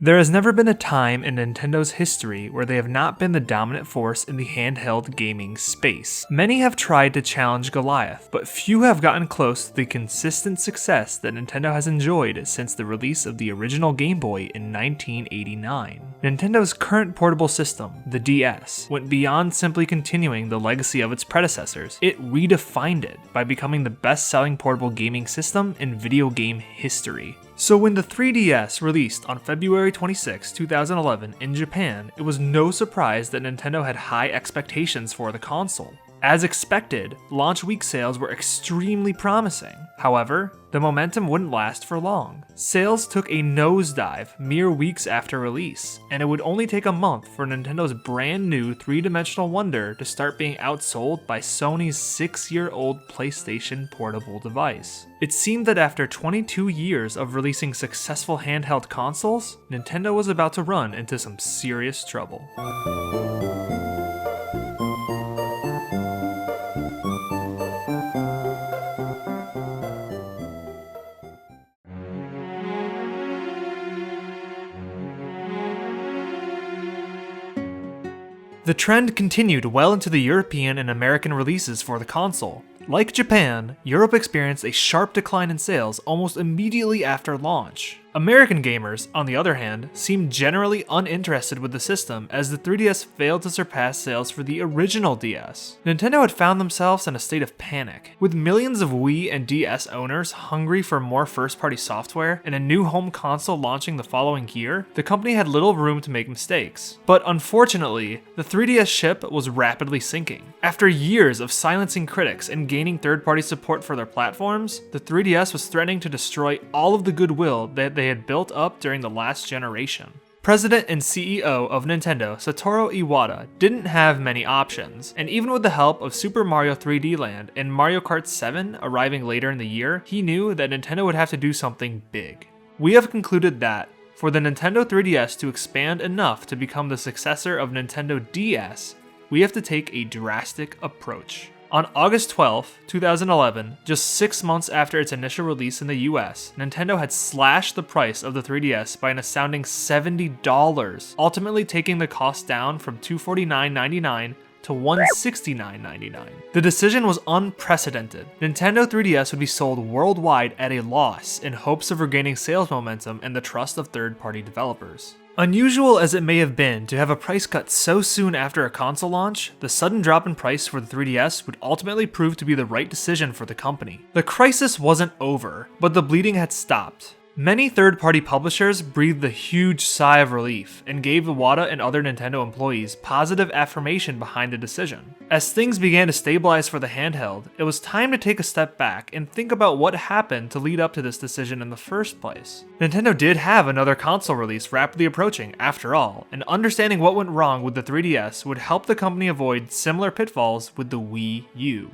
There has never been a time in Nintendo's history where they have not been the dominant force in the handheld gaming space. Many have tried to challenge Goliath, but few have gotten close to the consistent success that Nintendo has enjoyed since the release of the original Game Boy in 1989. Nintendo's current portable system, the DS, went beyond simply continuing the legacy of its predecessors. It redefined it by becoming the best-selling portable gaming system in video game history. So when the 3DS released on February 26, 2011 in Japan, it was no surprise that Nintendo had high expectations for the console. As expected, launch week sales were extremely promising. However, the momentum wouldn't last for long. Sales took a nosedive mere weeks after release, and it would only take a month for Nintendo's brand new three-dimensional wonder to start being outsold by Sony's 6-year-old PlayStation portable device. It seemed that after 22 years of releasing successful handheld consoles, Nintendo was about to run into some serious trouble. The trend continued well into the European and American releases for the console. Like Japan, Europe experienced a sharp decline in sales almost immediately after launch. American gamers, on the other hand, seemed generally uninterested with the system as the 3DS failed to surpass sales for the original DS. Nintendo had found themselves in a state of panic. With millions of Wii and DS owners hungry for more first-party software and a new home console launching the following year, the company had little room to make mistakes. But unfortunately, the 3DS ship was rapidly sinking. After years of silencing critics and gaining third-party support for their platforms, the 3DS was threatening to destroy all of the goodwill that they had built up during the last generation. President and CEO of Nintendo, Satoru Iwata, didn't have many options, and even with the help of Super Mario 3D Land and Mario Kart 7 arriving later in the year, he knew that Nintendo would have to do something big. We have concluded that, for the Nintendo 3DS to expand enough to become the successor of Nintendo DS, we have to take a drastic approach. On August 12, 2011, just 6 months after its initial release in the US, Nintendo had slashed the price of the 3DS by an astounding $70, ultimately taking the cost down from $249.99 to $169.99. The decision was unprecedented. Nintendo 3DS would be sold worldwide at a loss in hopes of regaining sales momentum and the trust of third-party developers. Unusual as it may have been to have a price cut so soon after a console launch, the sudden drop in price for the 3DS would ultimately prove to be the right decision for the company. The crisis wasn't over, but the bleeding had stopped. Many third-party publishers breathed a huge sigh of relief and gave Iwata and other Nintendo employees positive affirmation behind the decision. As things began to stabilize for the handheld, it was time to take a step back and think about what happened to lead up to this decision in the first place. Nintendo did have another console release rapidly approaching, after all, and understanding what went wrong with the 3DS would help the company avoid similar pitfalls with the Wii U.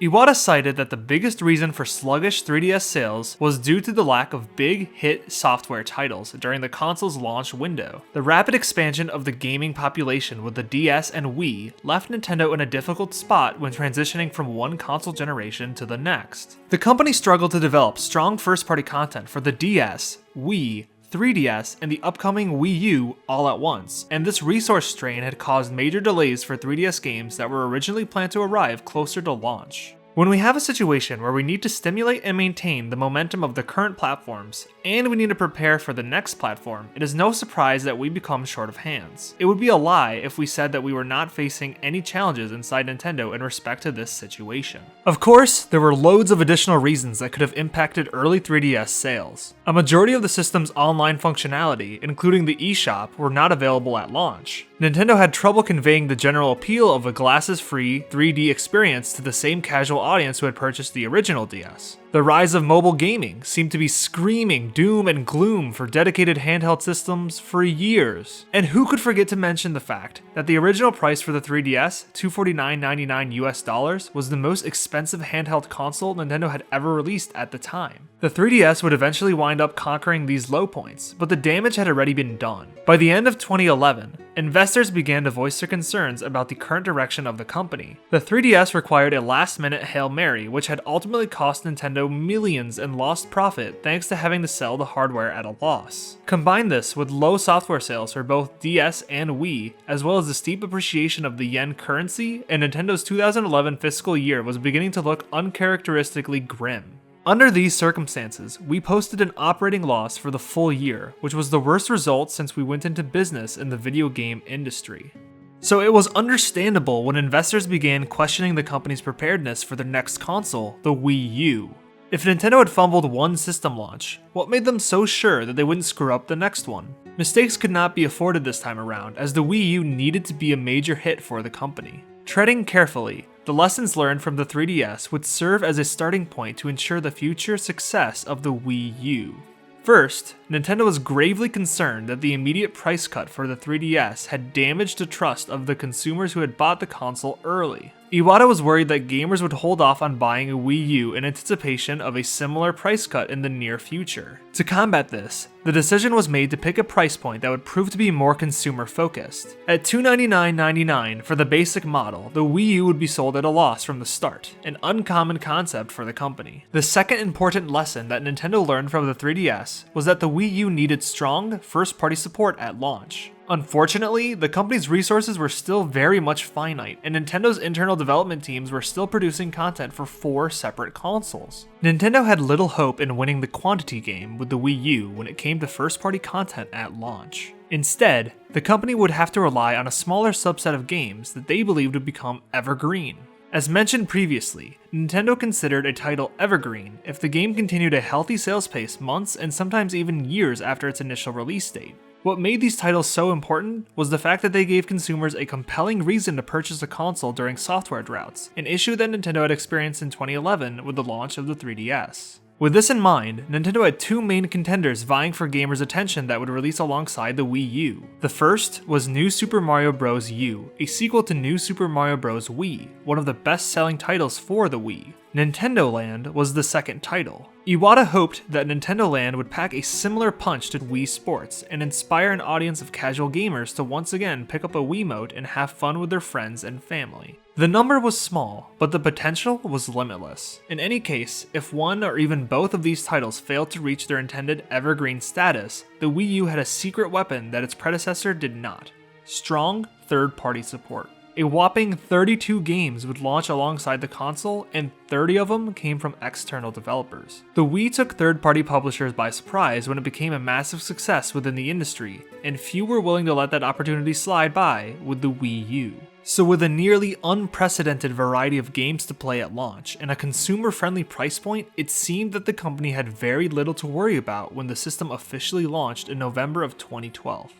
Iwata cited that the biggest reason for sluggish 3DS sales was due to the lack of big hit software titles during the console's launch window. The rapid expansion of the gaming population with the DS and Wii left Nintendo in a difficult spot when transitioning from one console generation to the next. The company struggled to develop strong first-party content for the DS, Wii, 3DS, and the upcoming Wii U all at once, and this resource strain had caused major delays for 3DS games that were originally planned to arrive closer to launch. When we have a situation where we need to stimulate and maintain the momentum of the current platforms, and we need to prepare for the next platform, it is no surprise that we become short of hands. It would be a lie if we said that we were not facing any challenges inside Nintendo in respect to this situation. Of course, there were loads of additional reasons that could have impacted early 3DS sales. A majority of the system's online functionality, including the eShop, were not available at launch. Nintendo had trouble conveying the general appeal of a glasses-free 3D experience to the same casual audience who had purchased the original DS. The rise of mobile gaming seemed to be screaming doom and gloom for dedicated handheld systems for years. And who could forget to mention the fact that the original price for the 3DS, $249.99 US, was the most expensive handheld console Nintendo had ever released at the time. The 3DS would eventually wind up conquering these low points, but the damage had already been done. By the end of 2011, investors began to voice their concerns about the current direction of the company. The 3DS required a last-minute Hail Mary, which had ultimately cost Nintendo millions in lost profit thanks to having to sell the hardware at a loss. Combine this with low software sales for both DS and Wii, as well as the steep appreciation of the yen currency, and Nintendo's 2011 fiscal year was beginning to look uncharacteristically grim. Under these circumstances, we posted an operating loss for the full year, which was the worst result since we went into business in the video game industry. So it was understandable when investors began questioning the company's preparedness for their next console, the Wii U. If Nintendo had fumbled one system launch, what made them so sure that they wouldn't screw up the next one? Mistakes could not be afforded this time around, as the Wii U needed to be a major hit for the company. Treading carefully, the lessons learned from the 3DS would serve as a starting point to ensure the future success of the Wii U. First, Nintendo was gravely concerned that the immediate price cut for the 3DS had damaged the trust of the consumers who had bought the console early. Iwata was worried that gamers would hold off on buying a Wii U in anticipation of a similar price cut in the near future. To combat this, the decision was made to pick a price point that would prove to be more consumer focused. At $299.99 for the basic model, the Wii U would be sold at a loss from the start, an uncommon concept for the company. The second important lesson that Nintendo learned from the 3DS was that the Wii U needed strong, first-party support at launch. Unfortunately, the company's resources were still very much finite, and Nintendo's internal development teams were still producing content for 4 separate consoles. Nintendo had little hope in winning the quantity game with the Wii U when it came to first-party content at launch. Instead, the company would have to rely on a smaller subset of games that they believed would become evergreen. As mentioned previously, Nintendo considered a title evergreen if the game continued a healthy sales pace months and sometimes even years after its initial release date. What made these titles so important was the fact that they gave consumers a compelling reason to purchase a console during software droughts, an issue that Nintendo had experienced in 2011 with the launch of the 3DS. With this in mind, Nintendo had 2 main contenders vying for gamers' attention that would release alongside the Wii U. The first was New Super Mario Bros. U, a sequel to New Super Mario Bros. Wii, one of the best-selling titles for the Wii. Nintendo Land was the second title. Iwata hoped that Nintendo Land would pack a similar punch to Wii Sports and inspire an audience of casual gamers to once again pick up a Wiimote and have fun with their friends and family. The number was small, but the potential was limitless. In any case, if one or even both of these titles failed to reach their intended evergreen status, the Wii U had a secret weapon that its predecessor did not: strong third-party support. A whopping 32 games would launch alongside the console, and 30 of them came from external developers. The Wii took third-party publishers by surprise when it became a massive success within the industry, and few were willing to let that opportunity slide by with the Wii U. So with a nearly unprecedented variety of games to play at launch and a consumer-friendly price point, it seemed that the company had very little to worry about when the system officially launched in November of 2012.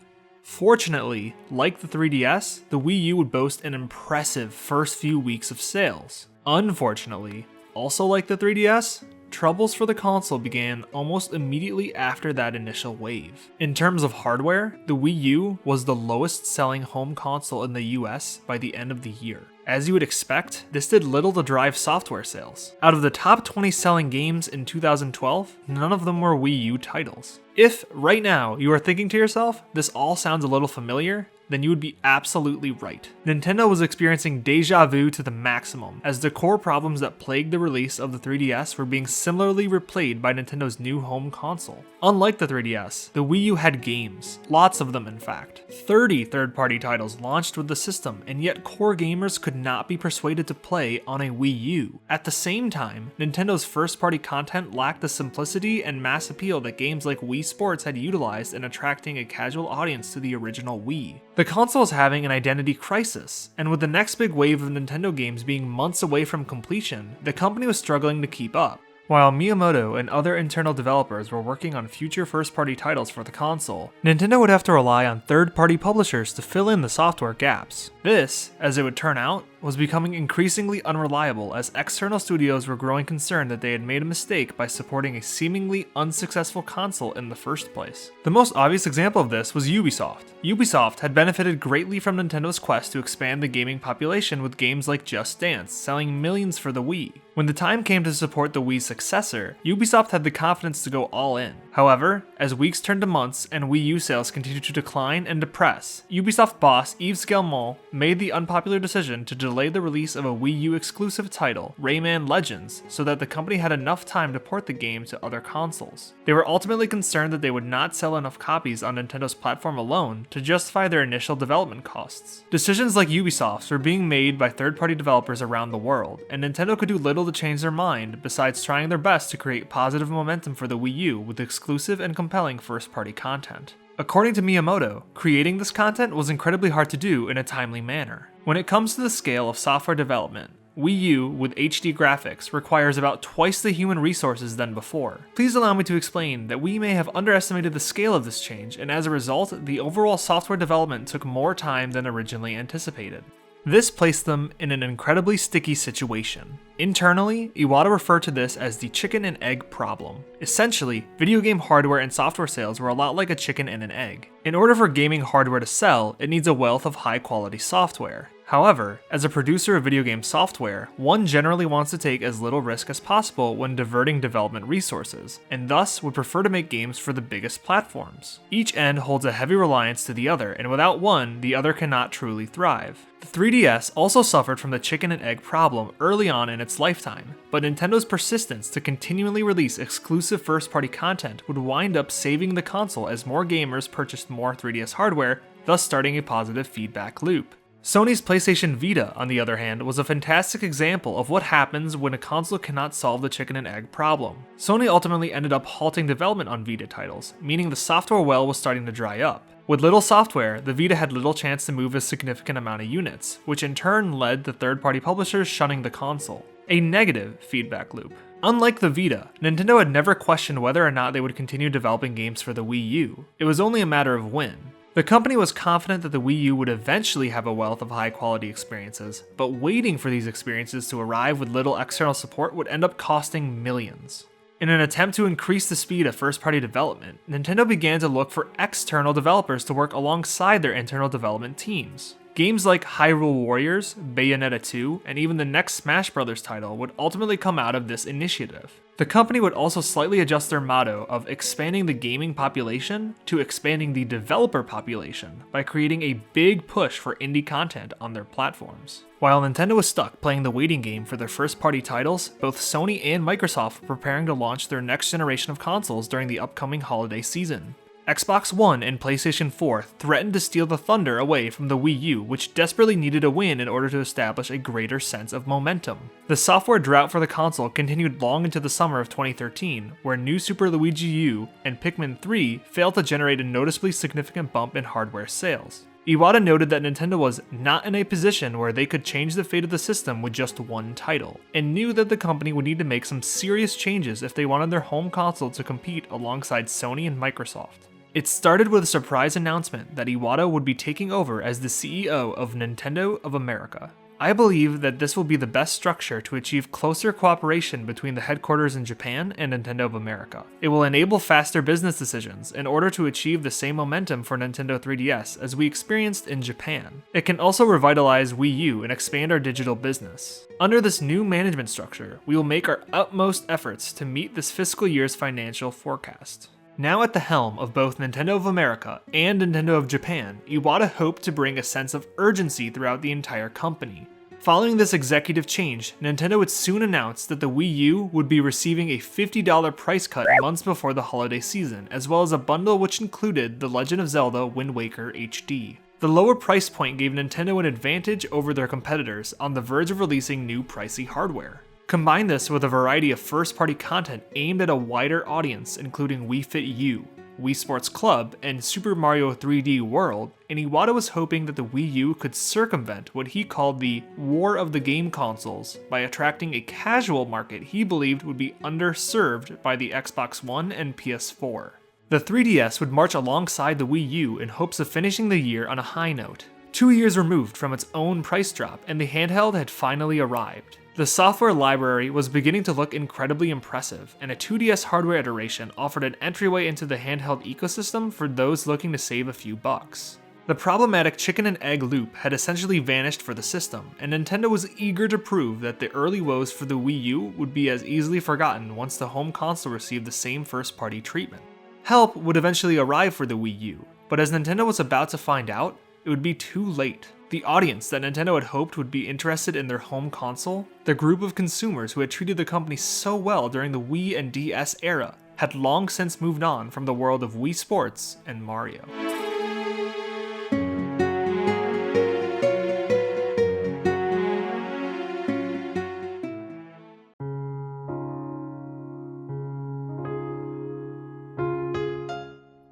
Fortunately, like the 3DS, the Wii U would boast an impressive first few weeks of sales. Unfortunately, also like the 3DS, troubles for the console began almost immediately after that initial wave. In terms of hardware, the Wii U was the lowest selling home console in the US by the end of the year. As you would expect, this did little to drive software sales. Out of the top 20 selling games in 2012, none of them were Wii U titles. If, right now, you are thinking to yourself, this all sounds a little familiar, then you would be absolutely right. Nintendo was experiencing deja vu to the maximum, as the core problems that plagued the release of the 3DS were being similarly replayed by Nintendo's new home console. Unlike the 3DS, the Wii U had games, lots of them in fact. 30 third-party titles launched with the system, and yet core gamers could not be persuaded to play on a Wii U. At the same time, Nintendo's first-party content lacked the simplicity and mass appeal that games like Wii Sports had utilized in attracting a casual audience to the original Wii. The console is having an identity crisis, and with the next big wave of Nintendo games being months away from completion, the company was struggling to keep up. While Miyamoto and other internal developers were working on future first-party titles for the console, Nintendo would have to rely on third-party publishers to fill in the software gaps. This, as it would turn out, was becoming increasingly unreliable as external studios were growing concerned that they had made a mistake by supporting a seemingly unsuccessful console in the first place. The most obvious example of this was Ubisoft. Ubisoft had benefited greatly from Nintendo's quest to expand the gaming population with games like Just Dance, selling millions for the Wii. When the time came to support the Wii's successor, Ubisoft had the confidence to go all in. However, as weeks turned to months and Wii U sales continued to decline and depress, Ubisoft boss Yves Guillemot made the unpopular decision to delay the release of a Wii U exclusive title, Rayman Legends, so that the company had enough time to port the game to other consoles. They were ultimately concerned that they would not sell enough copies on Nintendo's platform alone to justify their initial development costs. Decisions like Ubisoft's were being made by third-party developers around the world, and Nintendo could do little to change their mind besides trying their best to create positive momentum for the Wii U with exclusive and compelling first-party content. According to Miyamoto, creating this content was incredibly hard to do in a timely manner. When it comes to the scale of software development, Wii U with HD graphics requires about twice the human resources than before. Please allow me to explain that we may have underestimated the scale of this change, and as a result, the overall software development took more time than originally anticipated. This placed them in an incredibly sticky situation. Internally, Iwata referred to this as the chicken and egg problem. Essentially, video game hardware and software sales were a lot like a chicken and an egg. In order for gaming hardware to sell, it needs a wealth of high-quality software. However, as a producer of video game software, one generally wants to take as little risk as possible when diverting development resources, and thus would prefer to make games for the biggest platforms. Each end holds a heavy reliance to the other, and without one, the other cannot truly thrive. The 3DS also suffered from the chicken and egg problem early on in its lifetime, but Nintendo's persistence to continually release exclusive first-party content would wind up saving the console as more gamers purchased more 3DS hardware, thus starting a positive feedback loop. Sony's PlayStation Vita, on the other hand, was a fantastic example of what happens when a console cannot solve the chicken and egg problem. Sony ultimately ended up halting development on Vita titles, meaning the software well was starting to dry up. With little software, the Vita had little chance to move a significant amount of units, which in turn led to third-party publishers shunning the console. A negative feedback loop. Unlike the Vita, Nintendo had never questioned whether or not they would continue developing games for the Wii U. It was only a matter of when. The company was confident that the Wii U would eventually have a wealth of high-quality experiences, but waiting for these experiences to arrive with little external support would end up costing millions. In an attempt to increase the speed of first-party development, Nintendo began to look for external developers to work alongside their internal development teams. Games like Hyrule Warriors, Bayonetta 2, and even the next Smash Bros. Title would ultimately come out of this initiative. The company would also slightly adjust their motto of expanding the gaming population to expanding the developer population by creating a big push for indie content on their platforms. While Nintendo was stuck playing the waiting game for their first-party titles, both Sony and Microsoft were preparing to launch their next generation of consoles during the upcoming holiday season. Xbox One and PlayStation 4 threatened to steal the thunder away from the Wii U, which desperately needed a win in order to establish a greater sense of momentum. The software drought for the console continued long into the summer of 2013, where New Super Luigi U and Pikmin 3 failed to generate a noticeably significant bump in hardware sales. Iwata noted that Nintendo was not in a position where they could change the fate of the system with just one title, and knew that the company would need to make some serious changes if they wanted their home console to compete alongside Sony and Microsoft. It started with a surprise announcement that Iwata would be taking over as the CEO of Nintendo of America. I believe that this will be the best structure to achieve closer cooperation between the headquarters in Japan and Nintendo of America. It will enable faster business decisions in order to achieve the same momentum for Nintendo 3DS as we experienced in Japan. It can also revitalize Wii U and expand our digital business. Under this new management structure, we will make our utmost efforts to meet this fiscal year's financial forecast. Now at the helm of both Nintendo of America and Nintendo of Japan, Iwata hoped to bring a sense of urgency throughout the entire company. Following this executive change, Nintendo would soon announce that the Wii U would be receiving a $50 price cut months before the holiday season, as well as a bundle which included The Legend of Zelda Wind Waker HD. The lower price point gave Nintendo an advantage over their competitors on the verge of releasing new pricey hardware. Combine this with a variety of first-party content aimed at a wider audience, including Wii Fit U, Wii Sports Club, and Super Mario 3D World, and Iwata was hoping that the Wii U could circumvent what he called the War of the Game Consoles by attracting a casual market he believed would be underserved by the Xbox One and PS4. The 3DS would march alongside the Wii U in hopes of finishing the year on a high note. 2 years removed from its own price drop, and the handheld had finally arrived. The software library was beginning to look incredibly impressive, and a 2DS hardware iteration offered an entryway into the handheld ecosystem for those looking to save a few bucks. The problematic chicken and egg loop had essentially vanished for the system, and Nintendo was eager to prove that the early woes for the Wii U would be as easily forgotten once the home console received the same first-party treatment. Help would eventually arrive for the Wii U, but as Nintendo was about to find out, it would be too late. The audience that Nintendo had hoped would be interested in their home console, the group of consumers who had treated the company so well during the Wii and DS era, had long since moved on from the world of Wii Sports and Mario.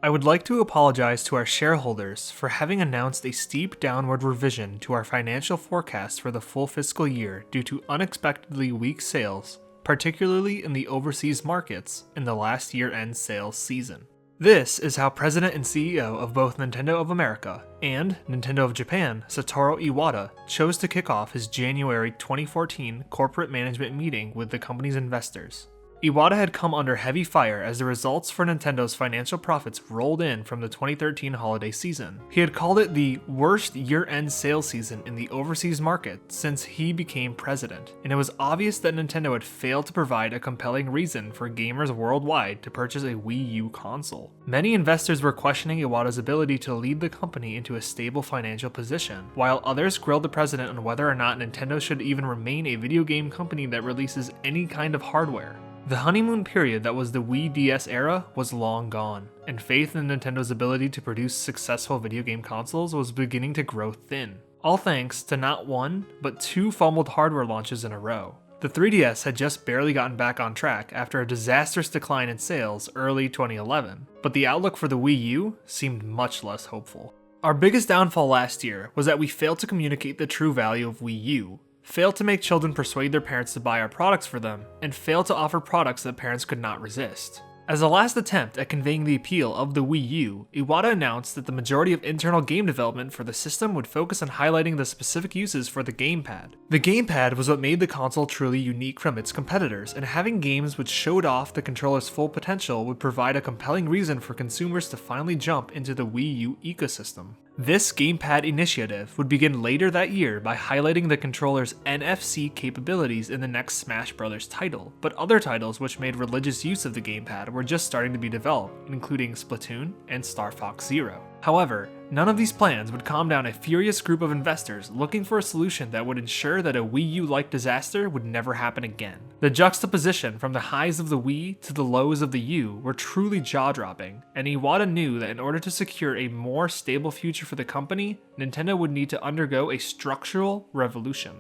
I would like to apologize to our shareholders for having announced a steep downward revision to our financial forecast for the full fiscal year due to unexpectedly weak sales, particularly in the overseas markets in the last year-end sales season. This is how President and CEO of both Nintendo of America and Nintendo of Japan, Satoru Iwata, chose to kick off his January 2014 corporate management meeting with the company's investors. Iwata had come under heavy fire as the results for Nintendo's financial profits rolled in from the 2013 holiday season. He had called it the worst year-end sales season in the overseas market since he became president, and it was obvious that Nintendo had failed to provide a compelling reason for gamers worldwide to purchase a Wii U console. Many investors were questioning Iwata's ability to lead the company into a stable financial position, while others grilled the president on whether or not Nintendo should even remain a video game company that releases any kind of hardware. The honeymoon period that was the Wii DS era was long gone, and faith in Nintendo's ability to produce successful video game consoles was beginning to grow thin, all thanks to not one, but 2 fumbled hardware launches in a row. The 3DS had just barely gotten back on track after a disastrous decline in sales early 2011, but the outlook for the Wii U seemed much less hopeful. Our biggest downfall last year was that we failed to communicate the true value of Wii U, failed to make children persuade their parents to buy our products for them, and failed to offer products that parents could not resist. As a last attempt at conveying the appeal of the Wii U, Iwata announced that the majority of internal game development for the system would focus on highlighting the specific uses for the gamepad. The gamepad was what made the console truly unique from its competitors, and having games which showed off the controller's full potential would provide a compelling reason for consumers to finally jump into the Wii U ecosystem. This gamepad initiative would begin later that year by highlighting the controller's NFC capabilities in the next Smash Bros. Title, but other titles which made religious use of the gamepad were just starting to be developed, including Splatoon and Star Fox Zero. However, none of these plans would calm down a furious group of investors looking for a solution that would ensure that a Wii U-like disaster would never happen again. The juxtaposition from the highs of the Wii to the lows of the U were truly jaw-dropping, and Iwata knew that in order to secure a more stable future for the company, Nintendo would need to undergo a structural revolution.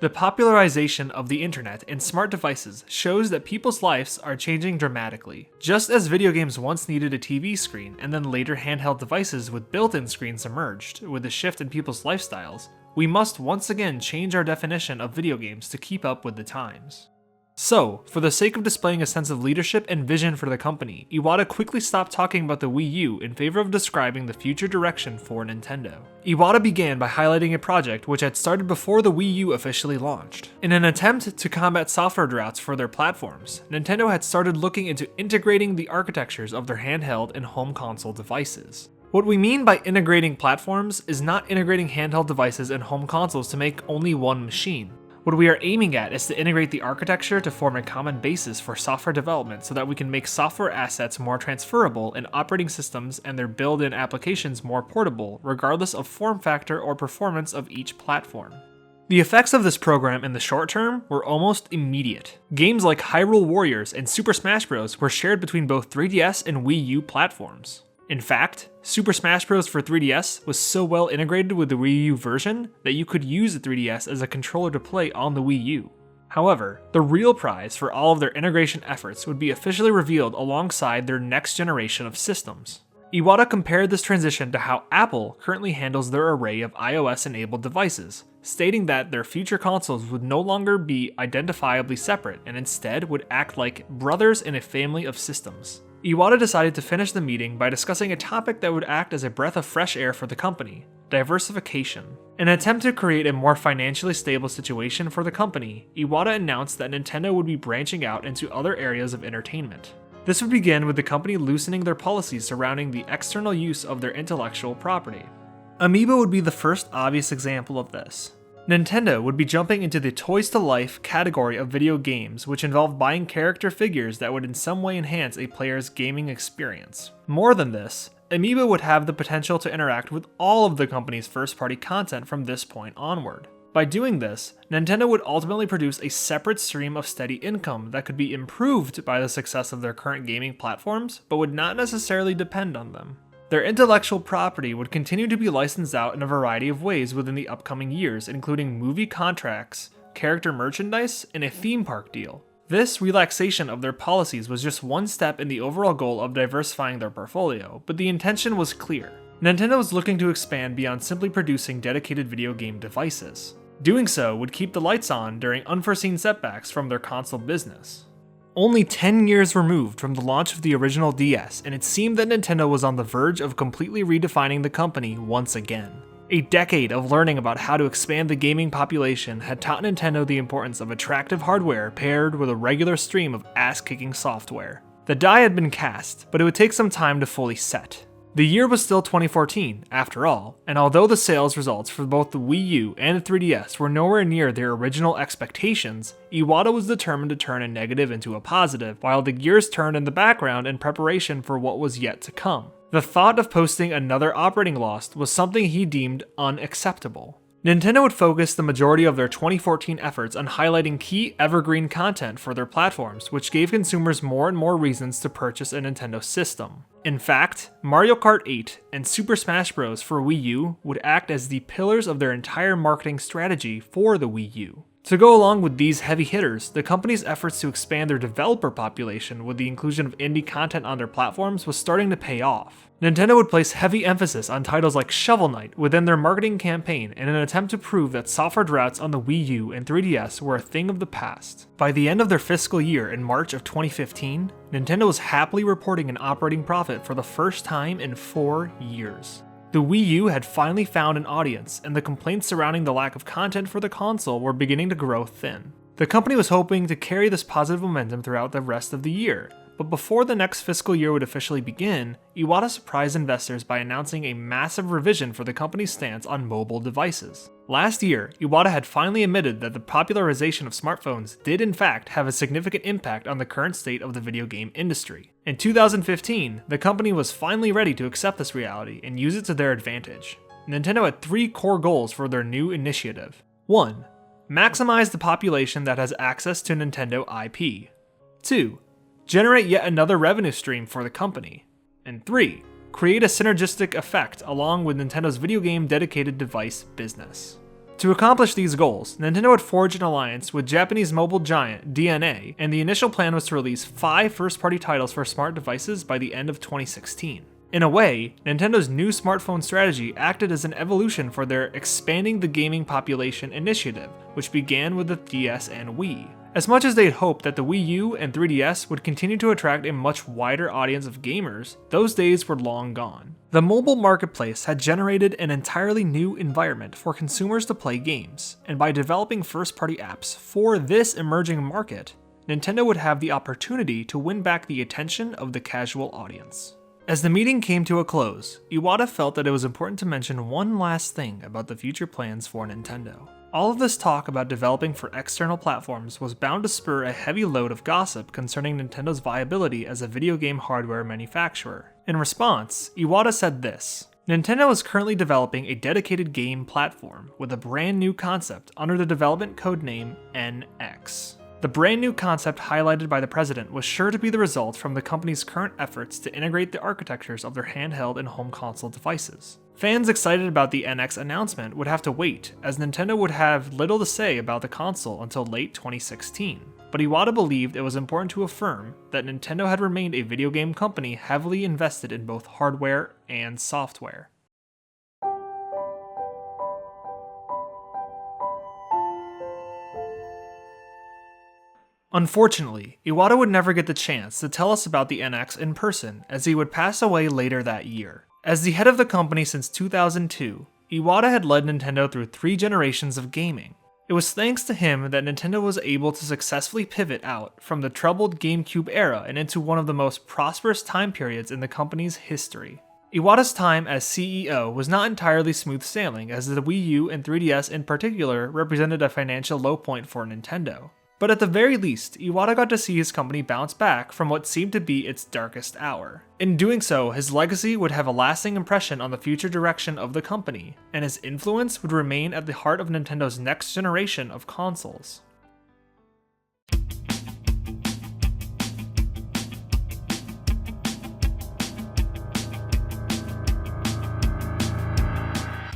The popularization of the internet and smart devices shows that people's lives are changing dramatically. Just as video games once needed a TV screen and then later handheld devices with built-in screens emerged with the shift in people's lifestyles, we must once again change our definition of video games to keep up with the times. So, for the sake of displaying a sense of leadership and vision for the company, Iwata quickly stopped talking about the Wii U in favor of describing the future direction for Nintendo. Iwata began by highlighting a project which had started before the Wii U officially launched. In an attempt to combat software droughts for their platforms, Nintendo had started looking into integrating the architectures of their handheld and home console devices. What we mean by integrating platforms is not integrating handheld devices and home consoles to make only one machine. What we are aiming at is to integrate the architecture to form a common basis for software development so that we can make software assets more transferable and operating systems and their built-in applications more portable, regardless of form factor or performance of each platform. The effects of this program in the short term were almost immediate. Games like Hyrule Warriors and Super Smash Bros. Were shared between both 3DS and Wii U platforms. In fact, Super Smash Bros. For 3DS was so well integrated with the Wii U version that you could use the 3DS as a controller to play on the Wii U. However, the real prize for all of their integration efforts would be officially revealed alongside their next generation of systems. Iwata compared this transition to how Apple currently handles their array of iOS-enabled devices, stating that their future consoles would no longer be identifiably separate and instead would act like brothers in a family of systems. Iwata decided to finish the meeting by discussing a topic that would act as a breath of fresh air for the company: Diversification. In an attempt to create a more financially stable situation for the company, Iwata announced that Nintendo would be branching out into other areas of entertainment. This would begin with the company loosening their policies surrounding the external use of their intellectual property. Amiibo would be the first obvious example of this. Nintendo would be jumping into the Toys to Life category of video games, which involved buying character figures that would in some way enhance a player's gaming experience. More than this, Amiibo would have the potential to interact with all of the company's first-party content from this point onward. By doing this, Nintendo would ultimately produce a separate stream of steady income that could be improved by the success of their current gaming platforms, but would not necessarily depend on them. Their intellectual property would continue to be licensed out in a variety of ways within the upcoming years, including movie contracts, character merchandise, and a theme park deal. This relaxation of their policies was just one step in the overall goal of diversifying their portfolio, but the intention was clear. Nintendo was looking to expand beyond simply producing dedicated video game devices. Doing so would keep the lights on during unforeseen setbacks from their console business. Only 10 years removed from the launch of the original DS, and it seemed that Nintendo was on the verge of completely redefining the company once again. A decade of learning about how to expand the gaming population had taught Nintendo the importance of attractive hardware paired with a regular stream of ass-kicking software. The die had been cast, but it would take some time to fully set. The year was still 2014, after all, and although the sales results for both the Wii U and the 3DS were nowhere near their original expectations, Iwata was determined to turn a negative into a positive, while the gears turned in the background in preparation for what was yet to come. The thought of posting another operating loss was something he deemed unacceptable. Nintendo would focus the majority of their 2014 efforts on highlighting key evergreen content for their platforms, which gave consumers more and more reasons to purchase a Nintendo system. In fact, Mario Kart 8 and Super Smash Bros. For Wii U would act as the pillars of their entire marketing strategy for the Wii U. To go along with these heavy hitters, the company's efforts to expand their developer population with the inclusion of indie content on their platforms was starting to pay off. Nintendo would place heavy emphasis on titles like Shovel Knight within their marketing campaign in an attempt to prove that software droughts on the Wii U and 3DS were a thing of the past. By the end of their fiscal year in March of 2015, Nintendo was happily reporting an operating profit for the first time in 4 years. The Wii U had finally found an audience, and the complaints surrounding the lack of content for the console were beginning to grow thin. The company was hoping to carry this positive momentum throughout the rest of the year, but before the next fiscal year would officially begin, Iwata surprised investors by announcing a massive revision for the company's stance on mobile devices. Last year, Iwata had finally admitted that the popularization of smartphones did in fact have a significant impact on the current state of the video game industry. In 2015, the company was finally ready to accept this reality and use it to their advantage. Nintendo had 3 core goals for their new initiative. 1. Maximize the population that has access to Nintendo IP. 2. Generate yet another revenue stream for the company. And 3. Create a synergistic effect along with Nintendo's video game dedicated device business. To accomplish these goals, Nintendo had forged an alliance with Japanese mobile giant DeNA, and the initial plan was to release 5 first-party titles for smart devices by the end of 2016. In a way, Nintendo's new smartphone strategy acted as an evolution for their Expanding the Gaming Population initiative, which began with the DS and Wii. As much as they'd hoped that the Wii U and 3DS would continue to attract a much wider audience of gamers, those days were long gone. The mobile marketplace had generated an entirely new environment for consumers to play games, and by developing first-party apps for this emerging market, Nintendo would have the opportunity to win back the attention of the casual audience. As the meeting came to a close, Iwata felt that it was important to mention one last thing about the future plans for Nintendo. All of this talk about developing for external platforms was bound to spur a heavy load of gossip concerning Nintendo's viability as a video game hardware manufacturer. In response, Iwata said this: Nintendo is currently developing a dedicated game platform with a brand new concept under the development codename NX. The brand new concept highlighted by the president was sure to be the result from the company's current efforts to integrate the architectures of their handheld and home console devices. Fans excited about the NX announcement would have to wait, as Nintendo would have little to say about the console until late 2016. But Iwata believed it was important to affirm that Nintendo had remained a video game company heavily invested in both hardware and software. Unfortunately, Iwata would never get the chance to tell us about the NX in person, as he would pass away later that year. As the head of the company since 2002, Iwata had led Nintendo through 3 generations of gaming. It was thanks to him that Nintendo was able to successfully pivot out from the troubled GameCube era and into one of the most prosperous time periods in the company's history. Iwata's time as CEO was not entirely smooth sailing, as the Wii U and 3DS in particular represented a financial low point for Nintendo. But at the very least, Iwata got to see his company bounce back from what seemed to be its darkest hour. In doing so, his legacy would have a lasting impression on the future direction of the company, and his influence would remain at the heart of Nintendo's next generation of consoles.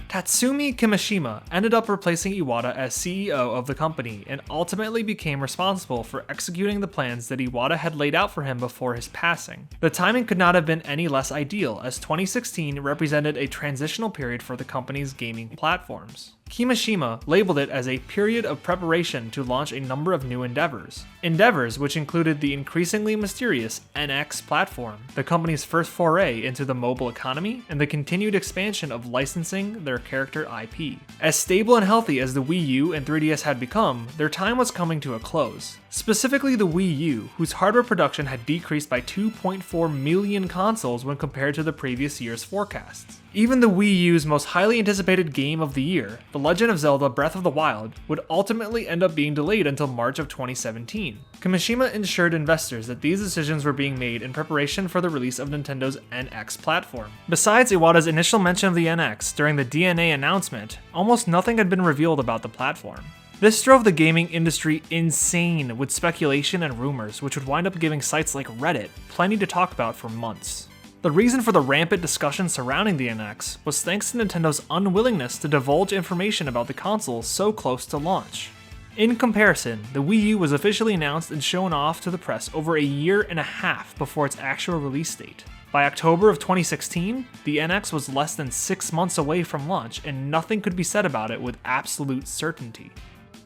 Tatsumi Kimishima ended up replacing Iwata as CEO of the company and ultimately became responsible for executing the plans that Iwata had laid out for him before his passing. The timing could not have been any less ideal, as 2016 represented a transitional period for the company's gaming platforms. Kimishima labeled it as a period of preparation to launch a number of new endeavors. Endeavors which included the increasingly mysterious NX platform, the company's first foray into the mobile economy, and the continued expansion of licensing their character IP. As stable and healthy as the Wii U and 3DS had become, their time was coming to a close. Specifically the Wii U, whose hardware production had decreased by 2.4 million consoles when compared to the previous year's forecasts. Even the Wii U's most highly anticipated game of the year, The Legend of Zelda Breath of the Wild, would ultimately end up being delayed until March of 2017. Kimishima assured investors that these decisions were being made in preparation for the release of Nintendo's NX platform. Besides Iwata's initial mention of the NX during the DNA announcement, almost nothing had been revealed about the platform. This drove the gaming industry insane with speculation and rumors, which would wind up giving sites like Reddit plenty to talk about for months. The reason for the rampant discussion surrounding the NX was thanks to Nintendo's unwillingness to divulge information about the console so close to launch. In comparison, the Wii U was officially announced and shown off to the press over a year and a half before its actual release date. By October of 2016, the NX was less than 6 months away from launch and nothing could be said about it with absolute certainty.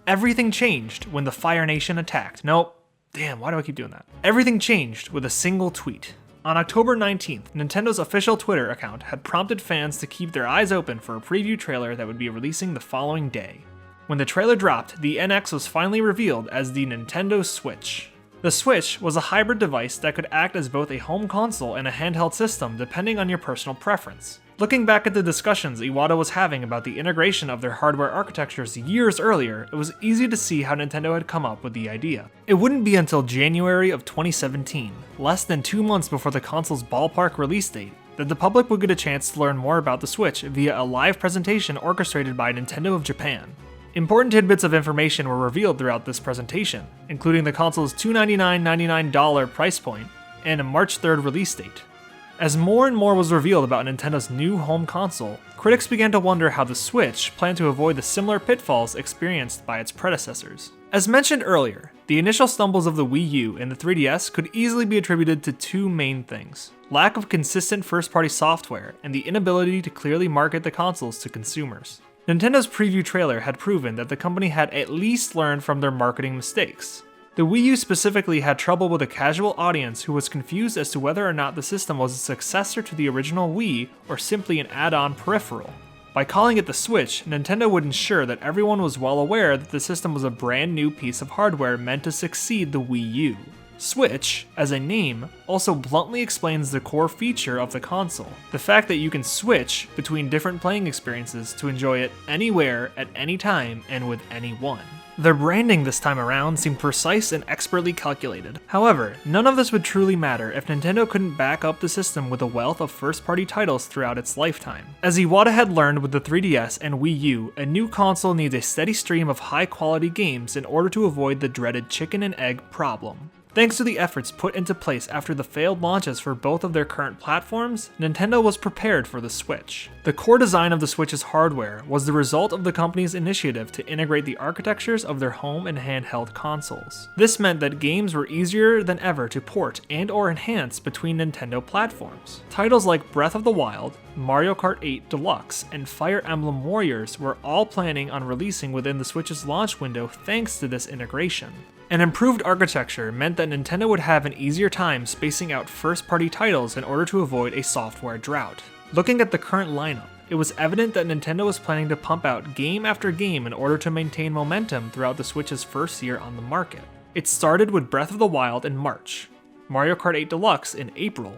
Everything changed when the Fire Nation attacked. Why do I keep doing that? Everything changed with a single tweet. On October 19th, Nintendo's official Twitter account had prompted fans to keep their eyes open for a preview trailer that would be releasing the following day. When the trailer dropped, the NX was finally revealed as the Nintendo Switch. The Switch was a hybrid device that could act as both a home console and a handheld system depending on your personal preference. Looking back at the discussions Iwata was having about the integration of their hardware architectures years earlier, it was easy to see how Nintendo had come up with the idea. It wouldn't be until January of 2017, less than 2 months before the console's ballpark release date, that the public would get a chance to learn more about the Switch via a live presentation orchestrated by Nintendo of Japan. Important tidbits of information were revealed throughout this presentation, including the console's $299.99 price point and a March 3rd release date. As more and more was revealed about Nintendo's new home console, critics began to wonder how the Switch planned to avoid the similar pitfalls experienced by its predecessors. As mentioned earlier, the initial stumbles of the Wii U and the 3DS could easily be attributed to 2 main things: lack of consistent first-party software and the inability to clearly market the consoles to consumers. Nintendo's preview trailer had proven that the company had at least learned from their marketing mistakes. The Wii U specifically had trouble with a casual audience who was confused as to whether or not the system was a successor to the original Wii or simply an add-on peripheral. By calling it the Switch, Nintendo would ensure that everyone was well aware that the system was a brand new piece of hardware meant to succeed the Wii U. Switch, as a name, also bluntly explains the core feature of the console, the fact that you can switch between different playing experiences to enjoy it anywhere, at any time, and with anyone. Their branding this time around seemed precise and expertly calculated. However, none of this would truly matter if Nintendo couldn't back up the system with a wealth of first-party titles throughout its lifetime. As Iwata had learned with the 3DS and Wii U, a new console needs a steady stream of high-quality games in order to avoid the dreaded chicken and egg problem. Thanks to the efforts put into place after the failed launches for both of their current platforms, Nintendo was prepared for the Switch. The core design of the Switch's hardware was the result of the company's initiative to integrate the architectures of their home and handheld consoles. This meant that games were easier than ever to port and/or enhance between Nintendo platforms. Titles like Breath of the Wild, Mario Kart 8 Deluxe, and Fire Emblem Warriors were all planning on releasing within the Switch's launch window thanks to this integration. An improved architecture meant that Nintendo would have an easier time spacing out first-party titles in order to avoid a software drought. Looking at the current lineup, it was evident that Nintendo was planning to pump out game after game in order to maintain momentum throughout the Switch's first year on the market. It started with Breath of the Wild in March, Mario Kart 8 Deluxe in April,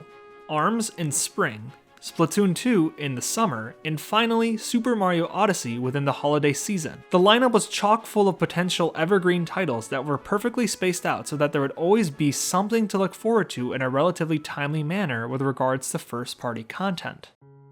ARMS in spring, Splatoon 2 in the summer, and finally Super Mario Odyssey within the holiday season. The lineup was chock full of potential evergreen titles that were perfectly spaced out so that there would always be something to look forward to in a relatively timely manner with regards to first-party content.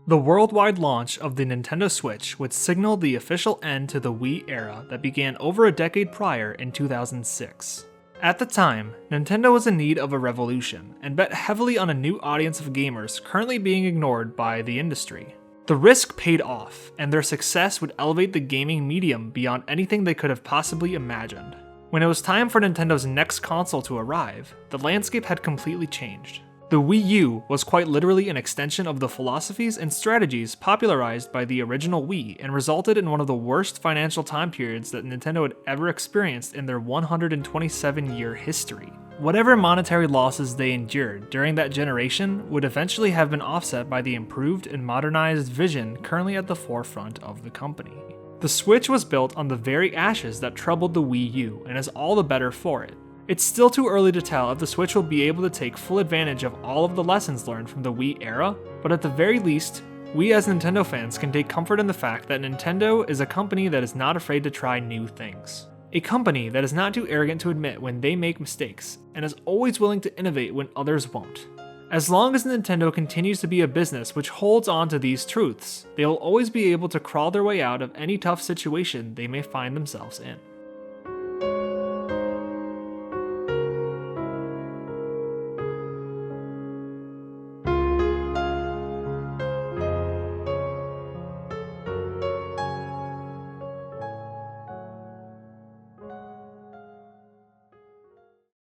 The worldwide launch of the Nintendo Switch would signal the official end to the Wii era that began over a decade prior in 2006. At the time, Nintendo was in need of a revolution, and bet heavily on a new audience of gamers currently being ignored by the industry. The risk paid off, and their success would elevate the gaming medium beyond anything they could have possibly imagined. When it was time for Nintendo's next console to arrive, the landscape had completely changed. The Wii U was quite literally an extension of the philosophies and strategies popularized by the original Wii and resulted in one of the worst financial time periods that Nintendo had ever experienced in their 127-year history. Whatever monetary losses they endured during that generation would eventually have been offset by the improved and modernized vision currently at the forefront of the company. The Switch was built on the very ashes that troubled the Wii U and is all the better for it. It's still too early to tell if the Switch will be able to take full advantage of all of the lessons learned from the Wii era, but at the very least, we as Nintendo fans can take comfort in the fact that Nintendo is a company that is not afraid to try new things. A company that is not too arrogant to admit when they make mistakes, and is always willing to innovate when others won't. As long as Nintendo continues to be a business which holds on to these truths, they will always be able to crawl their way out of any tough situation they may find themselves in.